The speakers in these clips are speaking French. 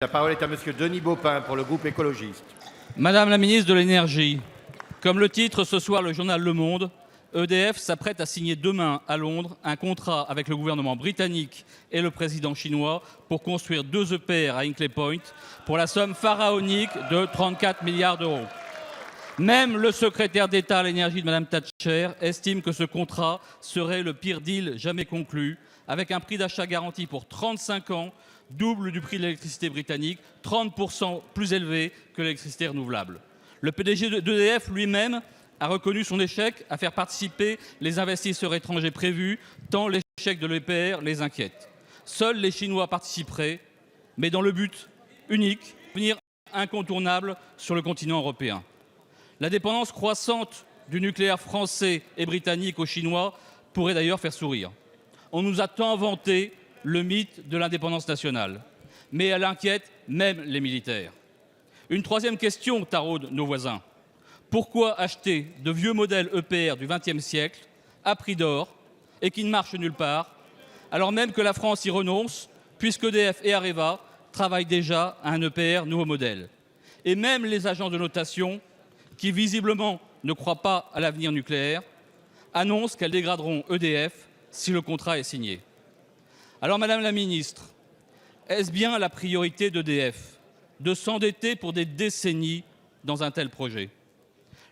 La parole est à Monsieur Denis Baupin pour le groupe écologiste. Madame la ministre de l'Énergie, comme le titre ce soir le journal Le Monde, EDF s'apprête à signer demain à Londres un contrat avec le gouvernement britannique et le président chinois pour construire 2 EPR à Hinkley Point pour la somme pharaonique de 34 milliards d'euros. Même le secrétaire d'État à l'énergie de Mme Thatcher estime que ce contrat serait le pire deal jamais conclu, avec un prix d'achat garanti pour 35 ans, double du prix de l'électricité britannique, 30% plus élevé que l'électricité renouvelable. Le PDG d'EDF lui-même a reconnu son échec à faire participer les investisseurs étrangers prévus, tant l'échec de l'EPR les inquiète. Seuls les Chinois participeraient, mais dans le but unique, de devenir incontournable sur le continent européen. La dépendance croissante du nucléaire français et britannique aux Chinois pourrait d'ailleurs faire sourire. On nous a tant vanté le mythe de l'indépendance nationale, mais elle inquiète même les militaires. Une troisième question taraude nos voisins. Pourquoi acheter de vieux modèles EPR du XXe siècle à prix d'or et qui ne marchent nulle part, alors même que la France y renonce, puisque EDF et Areva travaillent déjà à un EPR nouveau modèle. Et même les agences de notation, qui visiblement ne croient pas à l'avenir nucléaire, annoncent qu'elles dégraderont EDF si le contrat est signé. Alors, Madame la Ministre, est-ce bien la priorité d'EDF de s'endetter pour des décennies dans un tel projet?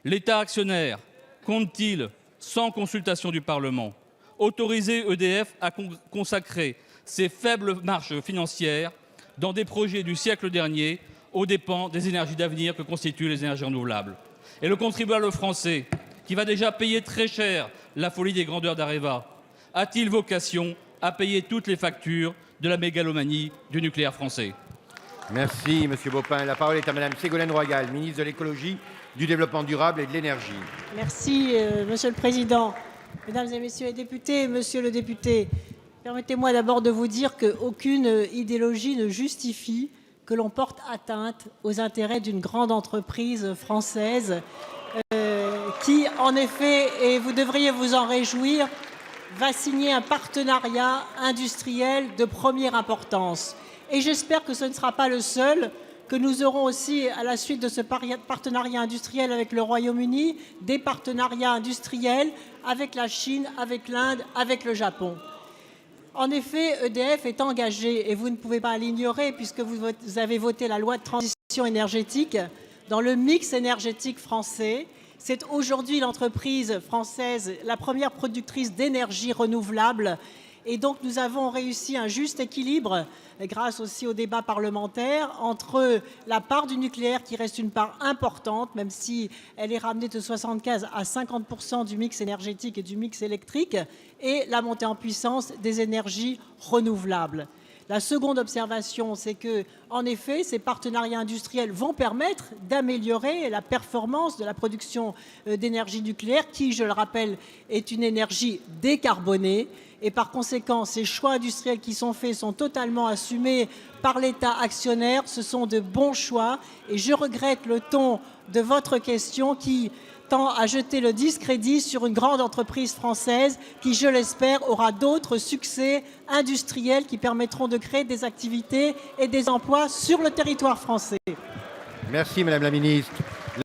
L'État actionnaire compte-t-il, sans consultation du Parlement, autoriser EDF à consacrer ses faibles marges financières dans des projets du siècle dernier aux dépens des énergies d'avenir que constituent les énergies renouvelables? Et le contribuable français, qui va déjà payer très cher la folie des grandeurs d'Areva, a-t-il vocation à payer toutes les factures de la mégalomanie du nucléaire français? Merci, Monsieur Baupin. La parole est à Madame Ségolène Royal, ministre de l'Écologie, du Développement durable et de l'Énergie. Merci, Monsieur le Président. Mesdames et Messieurs les députés, Monsieur le député, permettez-moi d'abord de vous dire qu'aucune idéologie ne justifie que l'on porte atteinte aux intérêts d'une grande entreprise française qui, en effet, et vous devriez vous en réjouir, va signer un partenariat industriel de première importance. Et j'espère que ce ne sera pas le seul, que nous aurons aussi, à la suite de ce partenariat industriel avec le Royaume-Uni, des partenariats industriels avec la Chine, avec l'Inde, avec le Japon. En effet, EDF est engagé, et vous ne pouvez pas l'ignorer puisque vous avez voté la loi de transition énergétique, dans le mix énergétique français. C'est aujourd'hui l'entreprise française la première productrice d'énergie renouvelable. Et donc nous avons réussi un juste équilibre, grâce aussi au débat parlementaire, entre la part du nucléaire qui reste une part importante, même si elle est ramenée de 75 à 50% du mix énergétique et du mix électrique, et la montée en puissance des énergies renouvelables. La seconde observation, c'est que, en effet, ces partenariats industriels vont permettre d'améliorer la performance de la production d'énergie nucléaire, qui, je le rappelle, est une énergie décarbonée. Et par conséquent, ces choix industriels qui sont faits sont totalement assumés par l'État actionnaire. Ce sont de bons choix. Et je regrette le ton de votre question qui tend à jeter le discrédit sur une grande entreprise française qui, je l'espère, aura d'autres succès industriels qui permettront de créer des activités et des emplois sur le territoire français. Merci, Madame la Ministre.